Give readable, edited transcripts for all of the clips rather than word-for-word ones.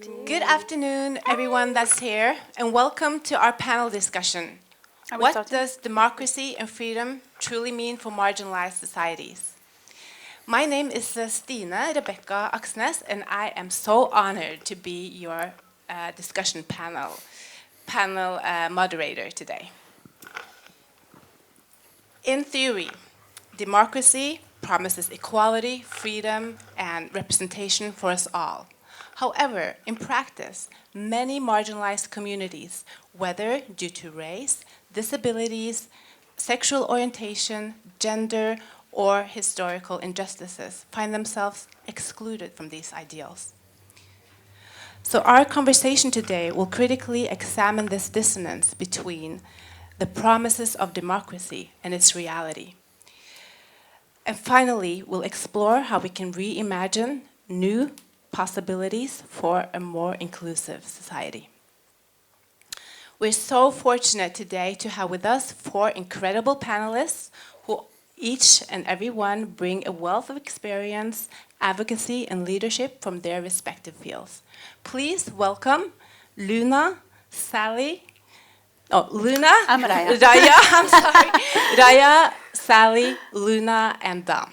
Good afternoon, everyone that's here, and welcome to our panel discussion. What does democracy and freedom truly mean for marginalized societies? My name is Stine Rebecca Aksnes, and I am so honored to be your discussion panel moderator today. In theory, democracy promises equality, freedom, and representation for us all. However, in practice, many marginalized communities, whether due to race, disabilities, sexual orientation, gender, or historical injustices, find themselves excluded from these ideals. So our conversation today will critically examine this dissonance between the promises of democracy and its reality. And finally, we'll explore how we can reimagine new possibilities for a more inclusive society. We're so fortunate today to have with us 4 incredible panelists who each and every one bring a wealth of experience, advocacy, and leadership from their respective fields. Please welcome Luna, Sally, I'm Raya. Raya, Sally, Luna, and Dam.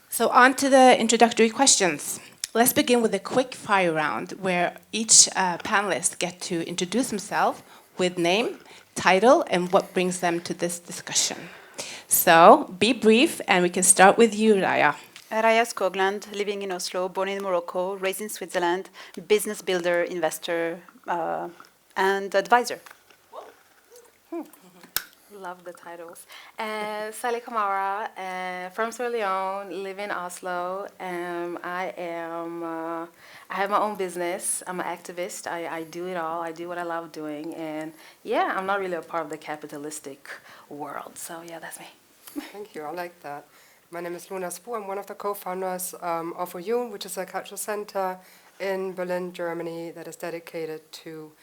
So on to the introductory questions. Let's begin with a quick fire round where each panelist get to introduce himself with name, title, and what brings them to this discussion. So be brief, and we can start with you, Raya. Raya Skogland, living in Oslo, born in Morocco, raised in Switzerland, business builder, investor, and advisor. Love the titles. Sally Kamara, from Sierra Leone, live in Oslo. I have my own business. I'm an activist. I do it all. I do what I love doing. And yeah, I'm not really a part of the capitalistic world. So yeah, that's me. Thank you. I like that. My name is Luna Spoor. I'm one of the co-founders of Uyun, which is a cultural center in Berlin, Germany, that is dedicated to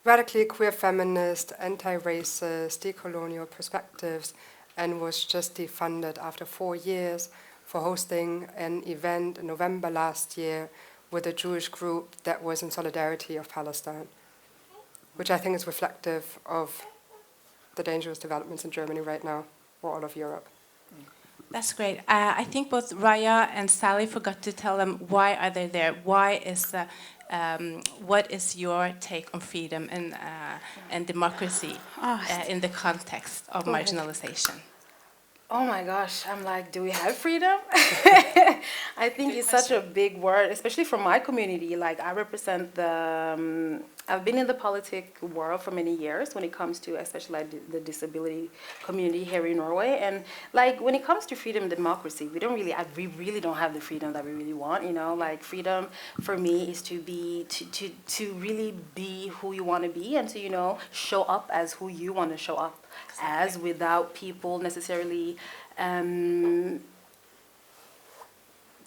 radically queer feminist, anti-racist, decolonial perspectives, and was just defunded after 4 years for hosting an event in November last year with a Jewish group that was in solidarity of Palestine, which I think is reflective of the dangerous developments in Germany right now, or all of Europe. That's great. I think both Raya and Sally forgot to tell them why are they there. What is your take on freedom and democracy in the context of marginalization? Oh my gosh, I'm like, do we have freedom? I think it's such a big word, especially for my community. Like, I represent I've been in the politic world for many years when it comes to especially like the disability community here in Norway. And like, when it comes to freedom and democracy, we really don't have the freedom that we really want, you know? Like, freedom for me is to really be who you want to be and to, you know, show up as who you want to show up as without people necessarily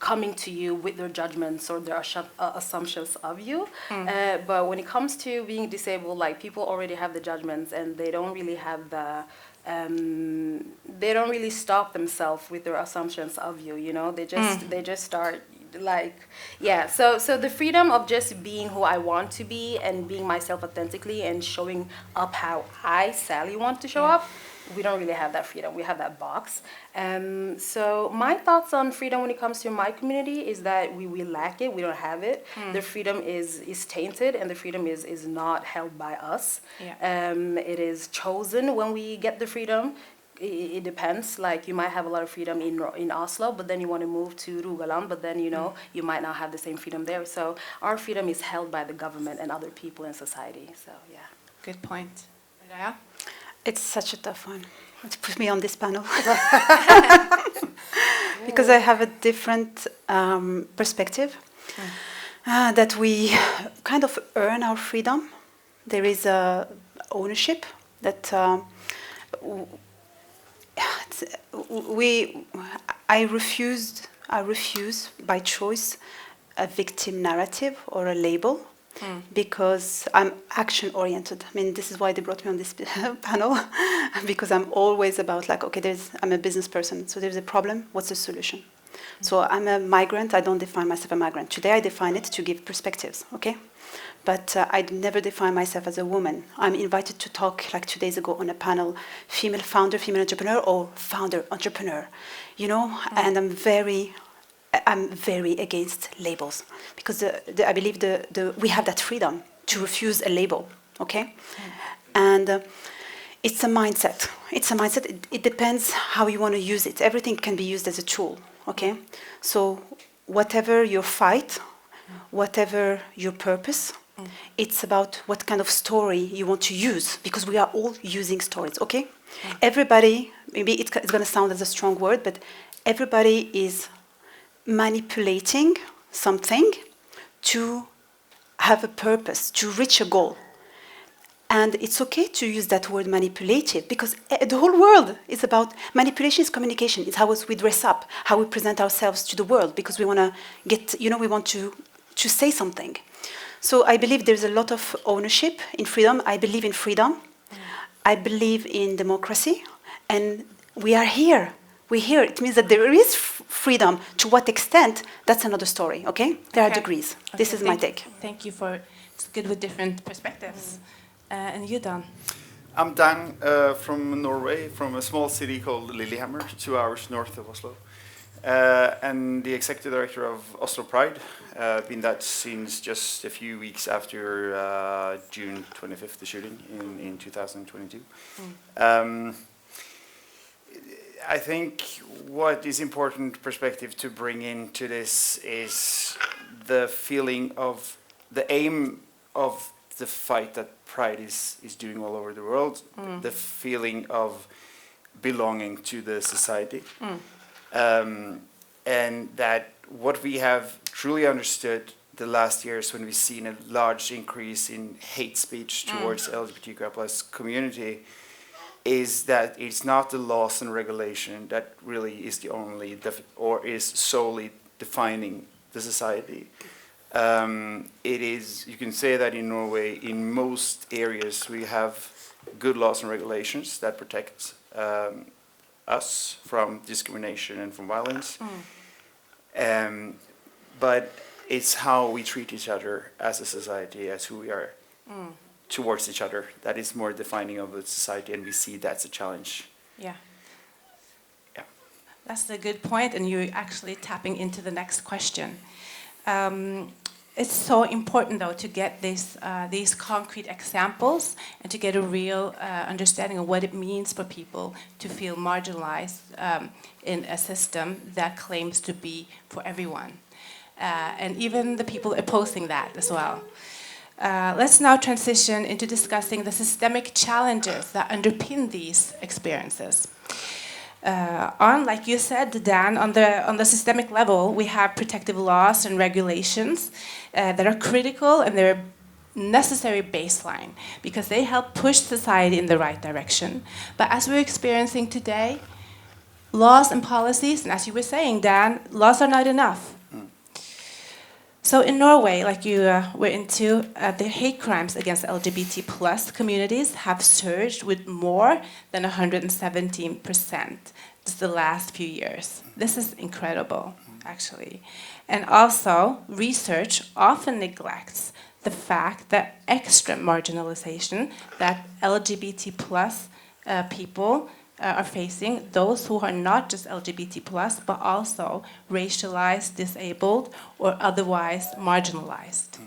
coming to you with their judgments or their assumptions of you. But when it comes to being disabled, like, people already have the judgments and they don't really have the they don't really stop themselves with their assumptions of you, you know? They just start like, yeah, so the freedom of just being who I want to be and being myself authentically and showing up how I, Sally, want to show up, we don't really have that freedom. We have that box. So my thoughts on freedom when it comes to my community is that we lack it. We don't have it. The freedom is tainted, and the freedom is not held by us. It is chosen when we get the freedom. It depends. Like, you might have a lot of freedom in Oslo, but then you want to move to Rogaland, but then, you know, you might not have the same freedom there. So our freedom is held by the government and other people in society. So yeah. Good point. Raya? It's such a tough one to put me on this panel. Because I have a different perspective, that we kind of earn our freedom. There is a ownership that I refuse by choice a victim narrative or a label. Because I'm action-oriented. I mean, this is why they brought me on this panel, because I'm always about, like, okay, I'm a business person, so there's a problem, what's the solution? So I'm a migrant. I don't define myself a migrant. Today I define it to give perspectives, okay? But I never define myself as a woman. I'm invited to talk, like 2 days ago, on a panel, female founder, female entrepreneur, or founder entrepreneur, you know? And I'm very against labels because I believe we have that freedom to refuse a label, okay? And it's a mindset. It's a mindset. It depends how you want to use it. Everything can be used as a tool, okay? So whatever your fight, whatever your purpose, it's about what kind of story you want to use, because we are all using stories, okay? Everybody, maybe it's going to sound as a strong word, but everybody is manipulating something to have a purpose, to reach a goal. And it's okay to use that word manipulative, because the whole world is about manipulation. Is communication. It's how we dress up, how we present ourselves to the world, because we want to get, we want to say something. So I believe there's a lot of ownership in freedom. I believe in freedom. I believe in democracy. And we are here. We're here. It means that there is freedom. To what extent, that's another story, okay? There are degrees. Okay, this is my take. Thank you for, it's good with different perspectives. And you, Dan? I'm Dan from Norway, from a small city called Lillehammer, 2 hours north of Oslo. And the executive director of Oslo Pride. Been that since just a few weeks after June 25th, the shooting in 2022. I think what is important perspective to bring into this is the feeling of the aim of the fight that Pride is doing all over the world, the feeling of belonging to the society. And that what we have truly understood the last years, when we've seen a large increase in hate speech towards LGBTQI plus community, is that it's not the laws and regulation that really is the only or is solely defining the society. It is, you can say that in Norway, in most areas we have good laws and regulations that protect us from discrimination and from violence. But it's how we treat each other as a society, as who we are towards each other, that is more defining of the society, and we see that's a challenge. Yeah. Yeah. That's a good point, and you're actually tapping into the next question. It's so important, though, to get these concrete examples and to get a real understanding of what it means for people to feel marginalized in a system that claims to be for everyone. And even the people opposing that as well. Let's now transition into discussing the systemic challenges that underpin these experiences. Like you said, Dan, on the systemic level, we have protective laws and regulations that are critical, and they're necessary baseline because they help push society in the right direction. But as we're experiencing today, laws and policies, and as you were saying, Dan, laws are not enough. So in Norway, like you were into, the hate crimes against LGBT plus communities have surged with more than 117% just the last few years. This is incredible, actually. And also, research often neglects the fact that extra marginalization that LGBT plus people are facing, those who are not just LGBT plus, but also racialized, disabled, or otherwise marginalized.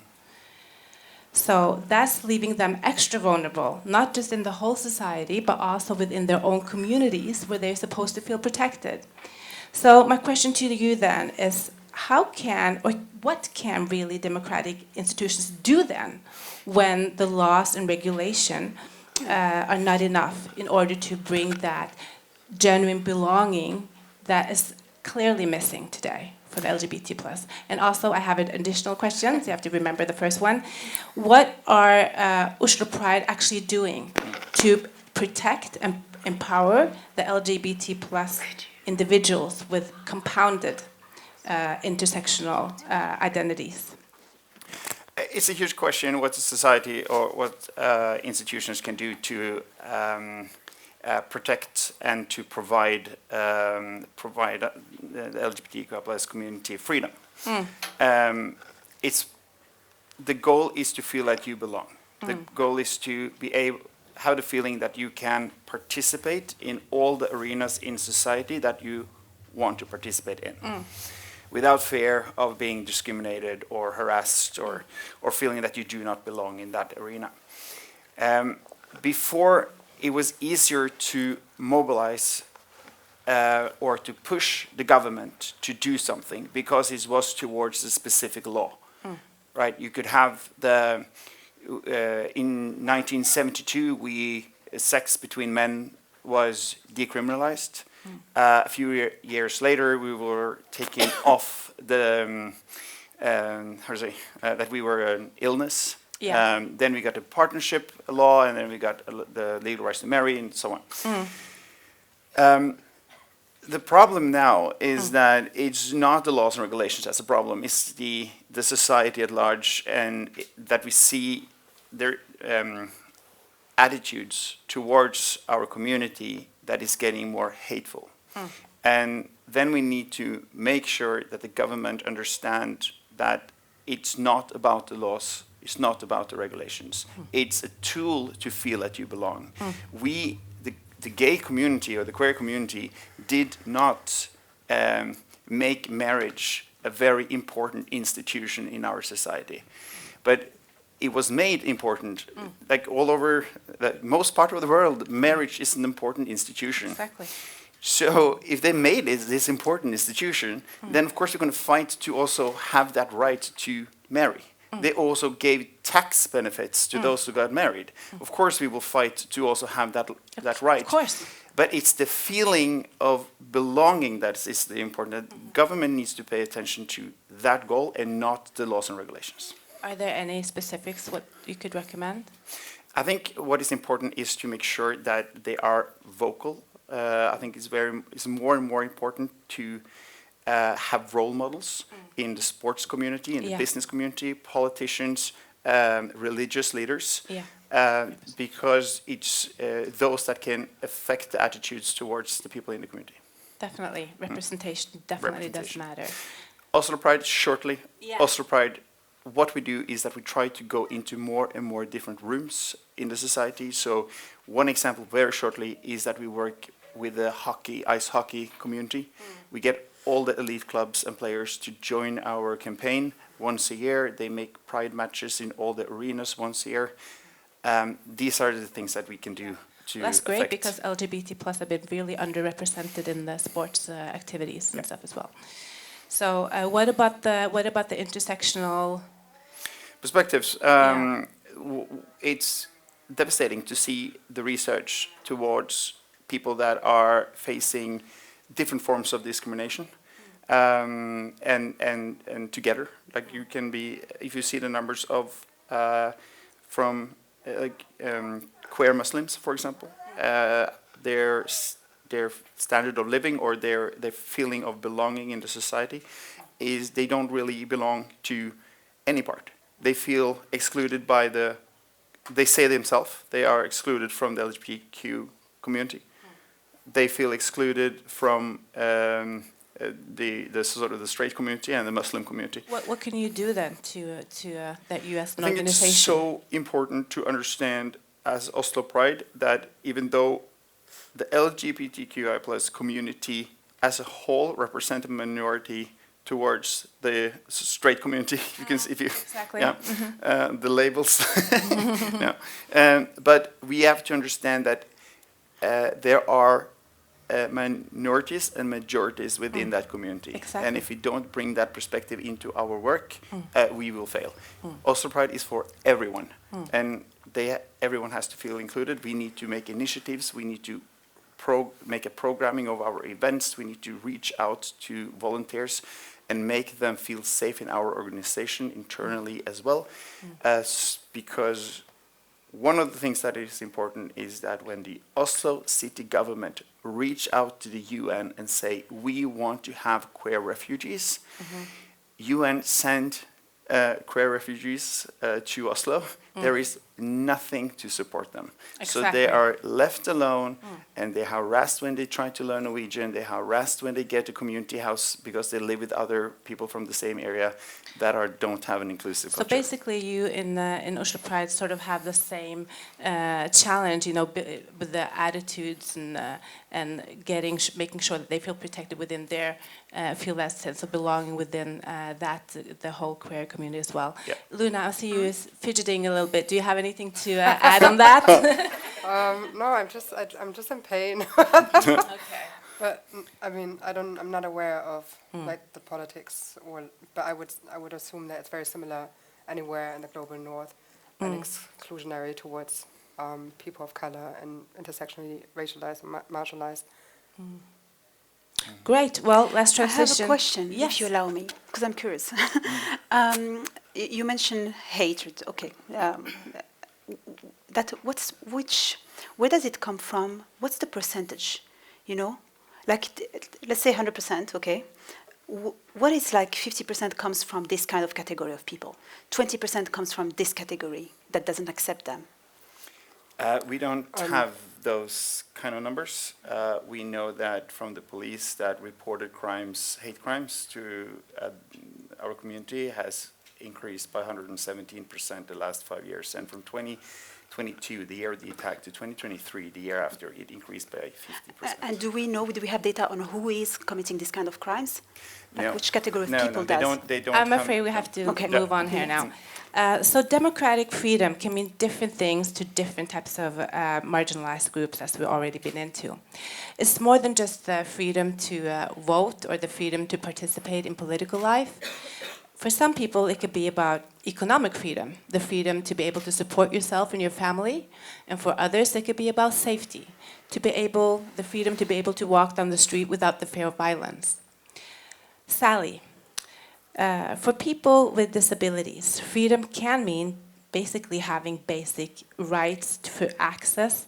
So that's leaving them extra vulnerable, not just in the whole society, but also within their own communities where they're supposed to feel protected. So my question to you then is, how can, or what can really democratic institutions do then when the laws and regulation are not enough in order to bring that genuine belonging that is clearly missing today for the LGBT plus? And also, I have an additional question, so you have to remember the first one. What are Oslo Pride actually doing to protect and empower the LGBT plus individuals with compounded intersectional identities? It's a huge question what the society or what institutions can do to protect and to provide the LGBTQI+ community freedom. It's the goal is to feel like you belong. The goal is to be able have the feeling that you can participate in all the arenas in society that you want to participate in, without fear of being discriminated or harassed or feeling that you do not belong in that arena. Before, it was easier to mobilize or to push the government to do something because it was towards a specific law, right? You could have the in 1972, sex between men was decriminalized. A few years later, we were taking off the that we were an illness. Yeah. Then we got a partnership law, and then we got the legal rights to marry, and so on. The problem now is that it's not the laws and regulations that's a problem. It's the society at large, and that we see their attitudes towards our community that is getting more hateful. And then we need to make sure that the government understand that it's not about the laws, it's not about the regulations. It's a tool to feel that you belong. We, the gay community or the queer community, did not make marriage a very important institution in our society. But it was made important, like all over most part of the world, marriage is an important institution. Exactly. So if they made it this important institution, then of course we're going to fight to also have that right to marry. They also gave tax benefits to those who got married. Of course we will fight to also have that right. Of course. But it's the feeling of belonging that is the important. The government needs to pay attention to that goal and not the laws and regulations. Are there any specifics what you could recommend? I think what is important is to make sure that they are vocal. I think it's more and more important to have role models in the sports community, in the business community, politicians, religious leaders, because it's those that can affect the attitudes towards the people in the community. Definitely. Representation definitely does matter. Oslo Pride, shortly. Yeah. Oslo Pride, what we do is that we try to go into more and more different rooms in the society. So one example very shortly is that we work with the ice hockey community. We get all the elite clubs and players to join our campaign once a year. They make pride matches in all the arenas once a year. These are the things that we can do to That's great affect. because LGBT plus have been really underrepresented in the sports activities and stuff as well. So what about the intersectional perspectives? It's devastating to see the research towards people that are facing different forms of discrimination, and together, like you can be, if you see the numbers of from queer Muslims, for example, their standard of living or their feeling of belonging in the society is they don't really belong to any part. They feel excluded by they say themselves they are excluded from the LGBTQ community. They feel excluded from the sort of the straight community and the Muslim community. What can you do then to that you as an I think organization? it's so important to understand as Oslo Pride that even though the LGBTQI+ community as a whole represent a minority towards the straight community, you can see if you Exactly. the labels. But we have to understand that there are minorities and majorities within that community. Exactly. And if we don't bring that perspective into our work, we will fail. Oslo Pride is for everyone, and everyone has to feel included. We need to make initiatives. We need to make a programming of our events. We need to reach out to volunteers and make them feel safe in our organization internally as well, because one of the things that is important is that when the Oslo city government reach out to the UN and say, we want to have queer refugees, UN send queer refugees to Oslo. There is nothing to support them. So Exactly. they are left alone, and they're harassed when they try to learn Norwegian. They're harassed when they get a community house because they live with other people from the same area that don't have an inclusive So culture. basically, you in Oslo Pride sort of have the same challenge, with the attitudes and making sure that they feel protected within their feel that sense of belonging within the whole queer community as well. Yeah. Luna, I see you fidgeting a little bit. Do you have anything to add on that? No, I'm just in pain. Okay. But I mean, I'm not aware of like the politics, but I would assume that it's very similar anywhere in the global north, and exclusionary towards people of color and intersectionally racialized and marginalized. Great. Well, let's I have transition. a question, Yes. if you allow me, because I'm curious. You mentioned hatred. Okay. Where does it come from? What's the percentage? Like, let's say 100%. Okay. What is like 50% comes from this kind of category of people? 20% comes from this category that doesn't accept them. We don't have those kind of numbers. We know that from the police that reported crimes, hate crimes to our community has increased by 117% the last 5 years. And from 2022, the year of the attack, to 2023, the year after, it increased by 50%. And do we have data on who is committing this kind of crimes? Like No. which category of No, people they does? don't I'm have- afraid we have to Okay. move on here now. So democratic freedom can mean different things to different types of marginalized groups, as we've already been into. It's more than just the freedom to vote or the freedom to participate in political life. For some people, it could be about economic freedom, the freedom to be able to support yourself and your family. And for others, it could be about safety, the freedom to be able to walk down the street without the fear of violence. Sally, for people with disabilities, freedom can mean basically having basic rights for access,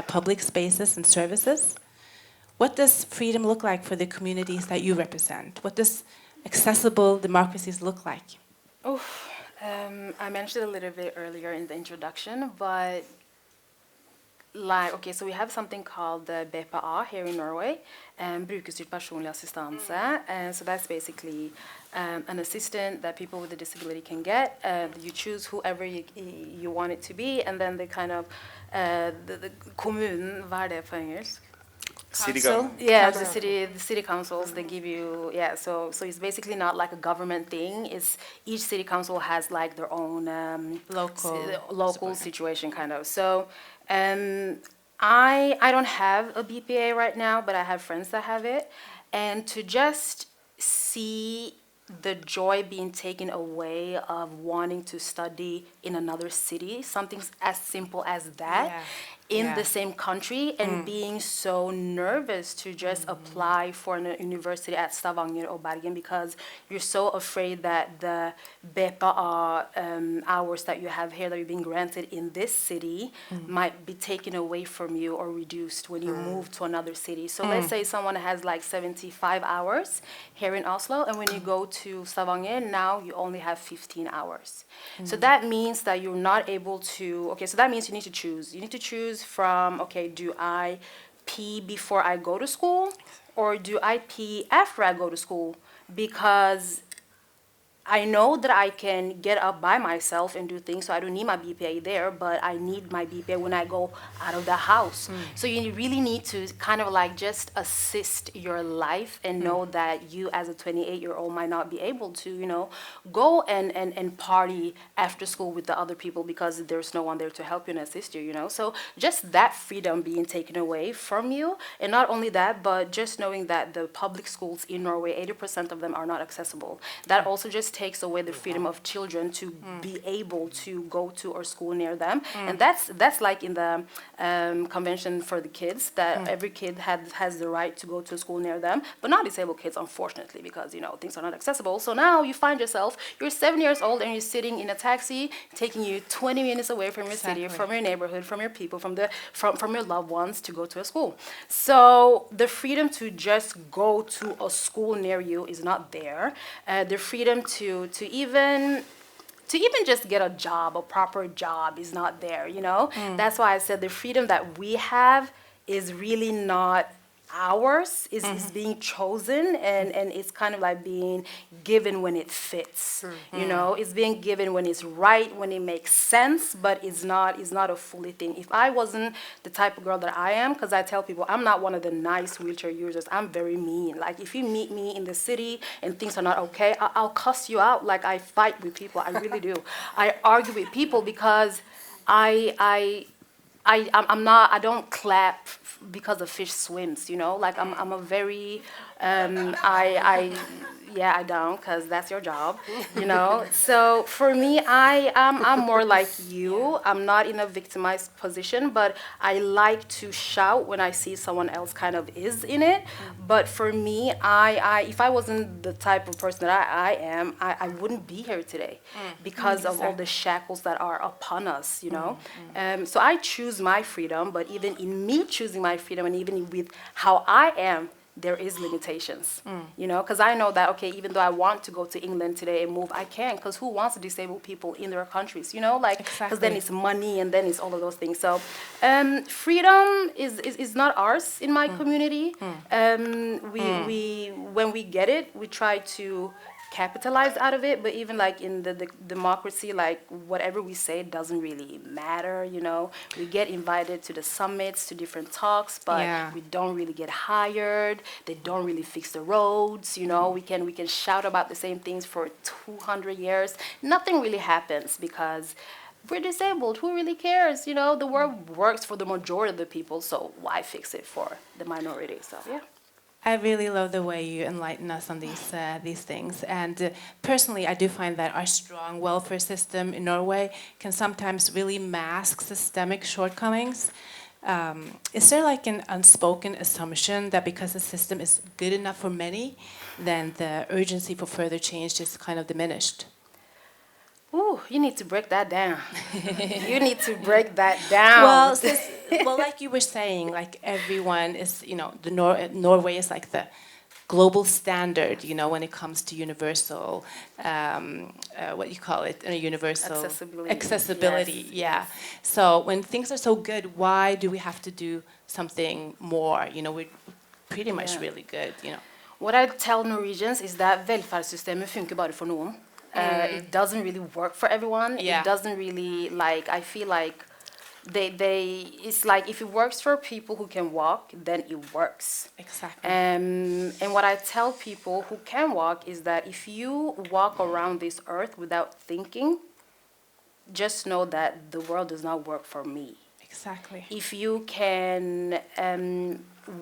public spaces and services. What does freedom look like for the communities that you represent? What does accessible democracies look like? I mentioned it a little bit earlier in the introduction, but so we have something called the BPA here in Norway, brukerstyrt personlig assistanse. And so that's basically an assistant that people with a disability can get. You choose whoever you want it to be, and then they kind of, the kommunen, hva det på engelsk? City Council? government. Yeah, the city councils, they give you, so it's basically not like a government thing. It's each city council has like their own local situation kind of. So I don't have a BPA right now, but I have friends that have it. And to just see the joy being taken away of wanting to study in another city, something as simple as that, in the same country, and being so nervous to just apply for a university at Stavanger or Bergen because you're so afraid that the BPA hours that you have here that you're being granted in this city might be taken away from you or reduced when you move to another city. So let's say someone has like 75 hours here in Oslo, and when you go to Stavanger, now you only have 15 hours. So that means that you're not able to, so that means you need to choose. You need to choose from, do I pee before I go to school, or do I pee after I go to school? Because I know that I can get up by myself and do things, so I don't need my BPA there, but I need my BPA when I go out of the house. So you really need to kind of like just assist your life and know that you as a 28-year-old might not be able to, go and party after school with the other people because there's no one there to help you and assist you, So just that freedom being taken away from you, and not only that, but just knowing that the public schools in Norway, 80% of them are not accessible. That also just takes away the freedom of children to be able to go to a school near them. And that's like in the convention for the kids, that every kid has the right to go to a school near them, but not disabled kids, unfortunately, because things are not accessible. So now you find yourself, you're 7 years old and you're sitting in a taxi taking you 20 minutes away from your city, from your neighborhood, from your people, from your loved ones to go to a school. So the freedom to just go to a school near you is not there. The freedom to even to even just get a job, a proper job is not there, you know? That's why I said the freedom that we have is really not ours, is being chosen, and it's kind of like being given when it fits, you know? It's being given when it's right, when it makes sense, but it's not a fully thing. If I wasn't the type of girl that I am, because I tell people I'm not one of the nice wheelchair users, I'm very mean. Like if you meet me in the city and things are not okay, I'll cuss you out. Like I fight with people, I really do. I argue with people because I'm not, I don't clap because a fish swims, you know? Like I'm a very, yeah, I don't, because that's your job, you know? So for me, I'm more like you. I'm not in a victimized position, but I like to shout when I see someone else kind of is in it. But for me, if I wasn't the type of person that I am, I wouldn't be here today because of all the shackles that are upon us, you know? So I choose my freedom, but even in me choosing my freedom and even with how I am, there is limitations, you know, because I know that, okay, even though I want to go to England today and move, I can't, because who wants disabled people in their countries, you know, like, because then it's money and then it's all of those things. So freedom is not ours in my community. When we get it, we try to capitalize out of it, but even like in the democracy, like whatever we say doesn't really matter, you know. We get invited to the summits, to different talks, but we don't really get hired. They don't really fix the roads, you know. We can shout about the same things for 200 years. Nothing really happens because we're disabled. Who really cares? You know, the world works for the majority of the people, so why fix it for the minority? So yeah. I really love the way you enlighten us on these things. And personally, I do find that our strong welfare system in Norway can sometimes really mask systemic shortcomings. Is there like an unspoken assumption that because the system is good enough for many, then the urgency for further change is kind of diminished? Ooh, you need to break that down. You need to break that down. Well, like you were saying, like everyone is, you know, Norway is like the global standard, you know, when it comes to universal, what you call it, universal accessibility. Yes. So when things are so good, why do we have to do something more? You know, we're pretty much really good, you know. What I tell Norwegians is that velferdssystemet funker bare for noen. It doesn't really work for everyone. It doesn't really, like, I feel like it's like if it works for people who can walk, then it works. Exactly. And what I tell people who can walk is that if you walk around this earth without thinking, just know that the world does not work for me. Exactly. If you can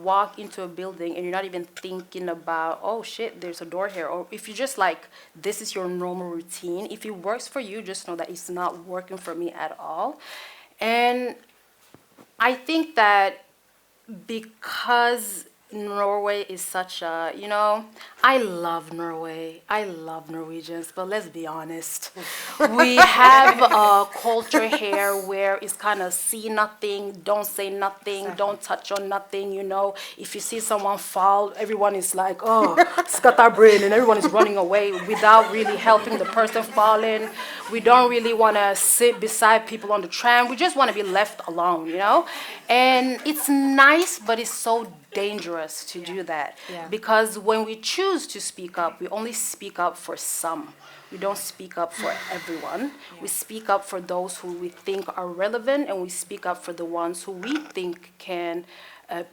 walk into a building and you're not even thinking about, oh shit, there's a door here, or if you just like, this is your normal routine, if it works for you, just know that it's not working for me at all. And I think that because Norway is such a, you know, I love Norway. I love Norwegians, but let's be honest. We have a culture here where it's kind of see nothing, don't say nothing, don't touch on nothing, you know. If you see someone fall, everyone is like, oh, scatter brain, and everyone is running away without really helping the person falling. We don't really want to sit beside people on the tram. We just want to be left alone, you know. And it's nice, but it's so dangerous to do that, because when we choose to speak up, we only speak up for some. We don't speak up for everyone. We speak up for those who we think are relevant, and we speak up for the ones who we think can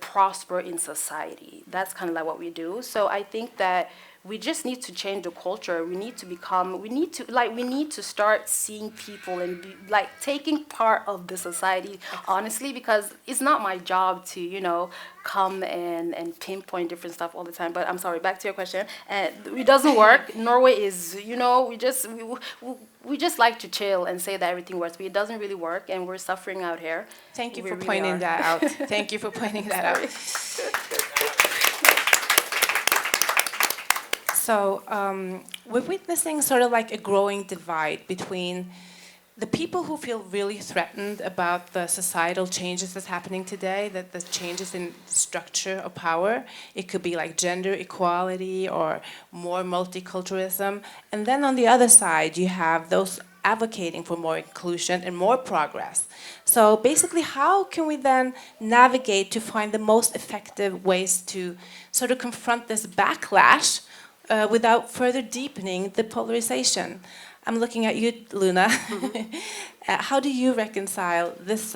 prosper in society. That's kind of like what we do. So I think that we just need to change the culture. We need to start seeing people and taking part of the society, honestly, because it's not my job to, you know, come and pinpoint different stuff all the time. But I'm sorry, back to your question. It doesn't work. Norway is, you know, we just like to chill and say that everything works, but it doesn't really work, and we're suffering out here. Thank you for pointing that out. Thank you for pointing that out. So we're witnessing sort of like a growing divide between the people who feel really threatened about the societal changes that's happening today, that the changes in structure of power. It could be like gender equality or more multiculturalism. And then on the other side, you have those advocating for more inclusion and more progress. So basically, how can we then navigate to find the most effective ways to sort of confront this backlash without further deepening the polarization? I'm looking at you, Luna. How do you reconcile this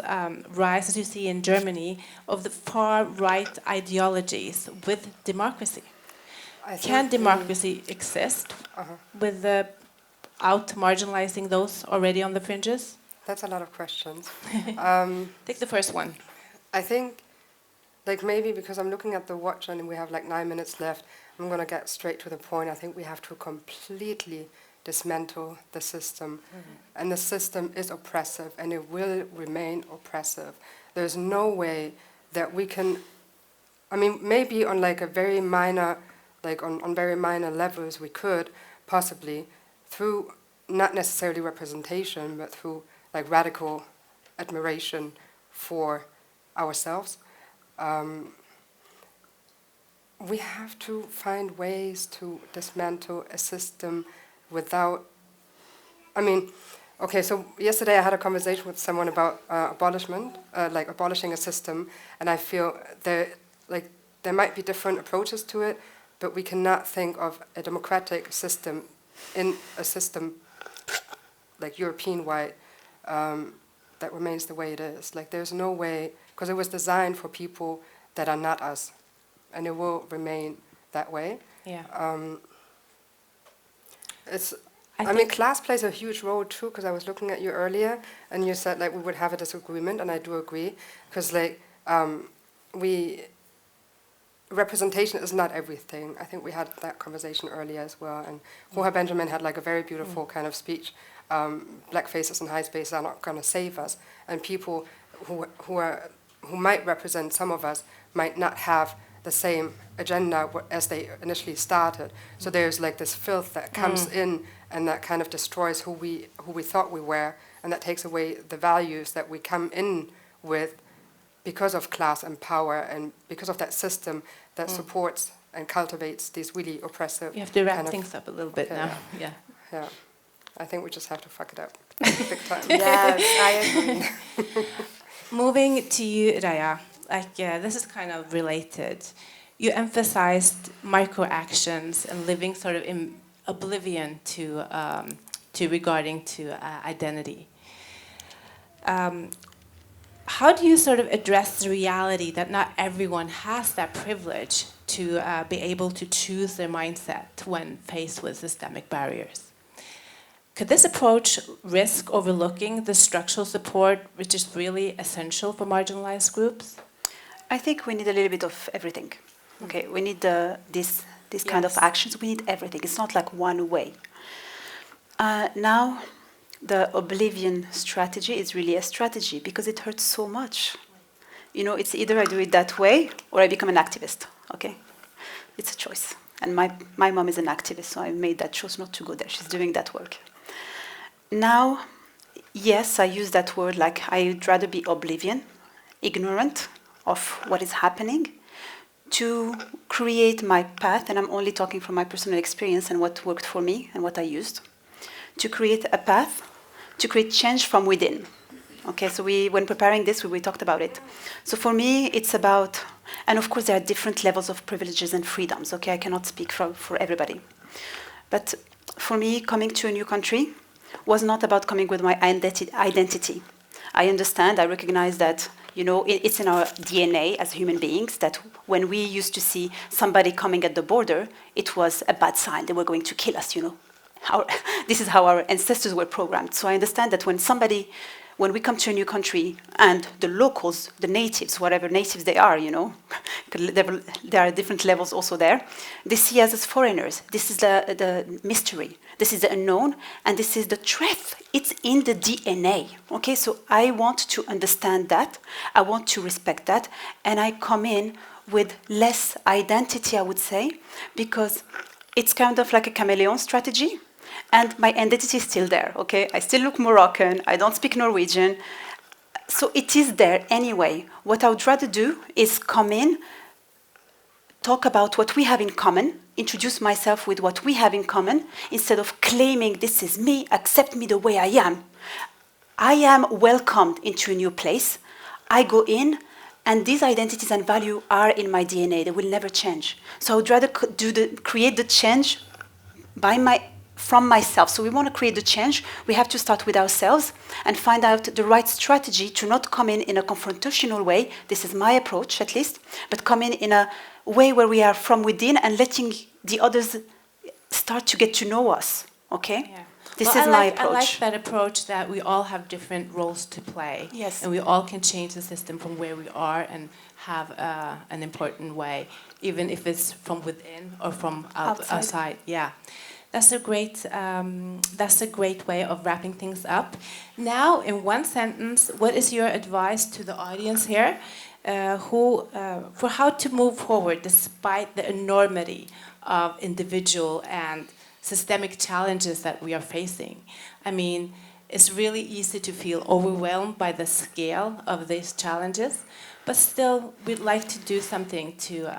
rise, as you see in Germany, of the far-right ideologies with democracy? Can democracy exist without marginalizing those already on the fringes? That's a lot of questions. Take the first one. I think, like maybe because I'm looking at the watch and we have like 9 minutes left, I'm going to get straight to the point. I think we have to completely dismantle the system. And the system is oppressive and it will remain oppressive. There's no way that we can, I mean, maybe on like a very minor, like on very minor levels we could possibly, through not necessarily representation, but through like radical admiration for ourselves. We have to find ways to dismantle a system without, I mean, okay, so yesterday I had a conversation with someone about abolishment, like abolishing a system, and I feel there might be different approaches to it, but we cannot think of a democratic system in a system like European-wide that remains the way it is. Like there's no way, because it was designed for people that are not us, and it will remain that way. Yeah. I mean, class plays a huge role too, because I was looking at you earlier, and you said like we would have a disagreement, and I do agree, because like representation is not everything. I think we had that conversation earlier as well, and Roha Benjamin had like a very beautiful kind of speech. Black faces and high spaces are not going to save us, and people who might represent some of us might not have the same agenda as they initially started. So there's like this filth that comes in and that kind of destroys who we thought we were, and that takes away the values that we come in with because of class and power and because of that system that supports and cultivates these really oppressive. You have to wrap things up a little bit now. Yeah. Yeah. I think we just have to fuck it up big time. Yes, I agree. Moving to you, Raya, like this is kind of related. You emphasized micro actions and living sort of in oblivion to regarding to identity. How do you sort of address the reality that not everyone has that privilege to be able to choose their mindset when faced with systemic barriers? Could this approach risk overlooking the structural support which is really essential for marginalized groups? I think we need a little bit of everything. Okay, we need this kind of actions. We need everything. It's not like one way. Now, the oblivion strategy is really a strategy because it hurts so much. You know, it's either I do it that way or I become an activist. Okay, it's a choice. And my mom is an activist, so I made that choice not to go there. She's doing that work. Now, yes, I use that word like I'd rather be oblivion, ignorant of what is happening, to create my path, and I'm only talking from my personal experience and what worked for me and what I used, to create a path, to create change from within. Okay, so when preparing this, we talked about it. So for me, it's about, and of course there are different levels of privileges and freedoms, okay, I cannot speak for everybody. But for me, coming to a new country was not about coming with my identity. I understand, I recognize that, you know, it's in our DNA as human beings that when we used to see somebody coming at the border, it was a bad sign, they were going to kill us, you know. This is how our ancestors were programmed. So I understand that when we come to a new country and the locals, the natives, whatever natives they are, you know, there are different levels also there, they see us as foreigners. This is the mystery. This is the unknown, and this is the truth. It's in the DNA, okay? So I want to understand that. I want to respect that, and I come in with less identity, I would say, because it's kind of like a chameleon strategy. And my identity is still there, okay? I still look Moroccan, I don't speak Norwegian. So it is there anyway. What I would rather do is come in, talk about what we have in common, introduce myself with what we have in common instead of claiming this is me, accept me the way I am. I am welcomed into a new place. I go in, and these identities and value are in my DNA. They will never change. So I would rather create the change from myself. So we want to create the change. We have to start with ourselves and find out the right strategy to not come in a confrontational way. This is my approach, at least, but come in a way where we are from within and letting the others start to get to know us. Okay? Yeah. This Well, is my I approach. like that approach that we all have different roles to play. Yes. And we all can change the system from where we are and have an important way, even if it's from within or from outside. Yeah. That's a great way of wrapping things up. Now, in one sentence, what is your advice to the audience here, for how to move forward despite the enormity of individual and systemic challenges that we are facing? I mean, it's really easy to feel overwhelmed by the scale of these challenges, but still, we'd like to do something to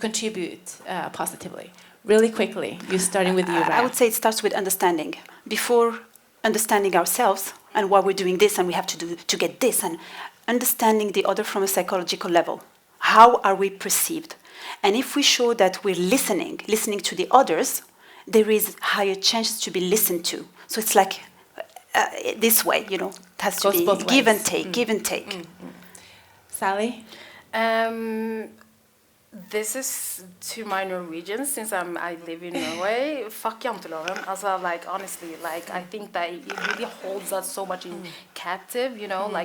contribute positively. Really quickly, you're starting with you, Raf. I would say it starts with understanding. Before understanding ourselves and why we're doing this and we have to do to get this, and understanding the other from a psychological level. How are we perceived? And if we show that we're listening to the others, there is higher chances to be listened to. So it's like this way, it has to be give and take, give and take. Sally? This is to my Norwegians, since I live in Norway. Fuck janteloven. Also, honestly, I think that it really holds us so much in captive,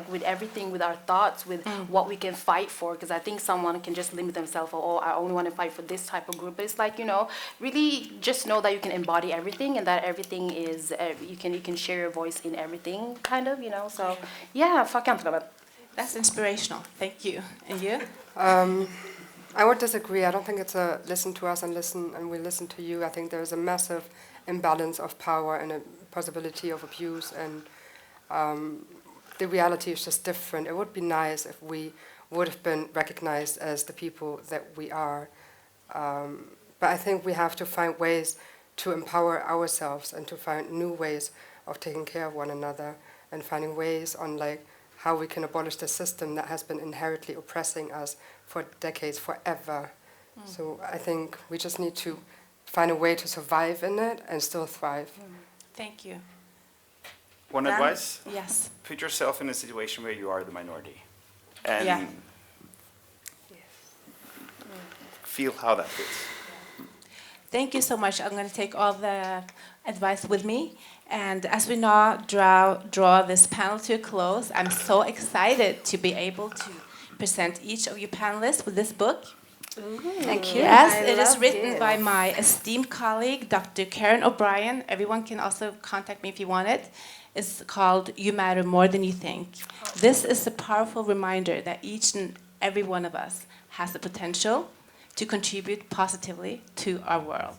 with everything, with our thoughts, with what we can fight for. Because I think someone can just limit themselves, I only want to fight for this type of group. But it's really just know that you can embody everything, and that everything is, you can share your voice in everything, kind of, So, yeah, fuck janteloven. That's inspirational. Thank you. And you? I would disagree. I don't think it's a listen to us and we listen to you. I think there is a massive imbalance of power and a possibility of abuse, and the reality is just different. It would be nice if we would have been recognized as the people that we are. But I think we have to find ways to empower ourselves and to find new ways of taking care of one another and finding ways on how we can abolish the system that has been inherently oppressing us for decades, forever. So I think we just need to find a way to survive in it and still thrive. Thank you. One advice? Yes. Put yourself in a situation where you are the minority. And Yeah. feel how that feels. Thank you so much. I'm going to take all the advice with me. And as we now draw this panel to a close, I'm so excited to be able to present each of you panelists with this book. Thank you. Yes, I it is love written this. by my esteemed colleague, Dr. Karen O'Brien. Everyone can also contact me if you want it. It's called You Matter More Than You Think. This is a powerful reminder that each and every one of us has the potential to contribute positively to our world.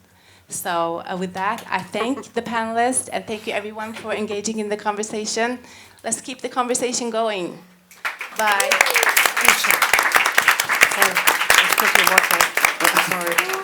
So with that, I thank the panelists and thank you everyone for engaging in the conversation. Let's keep the conversation going. Bye. Sorry, I was drinking water. I'm sorry.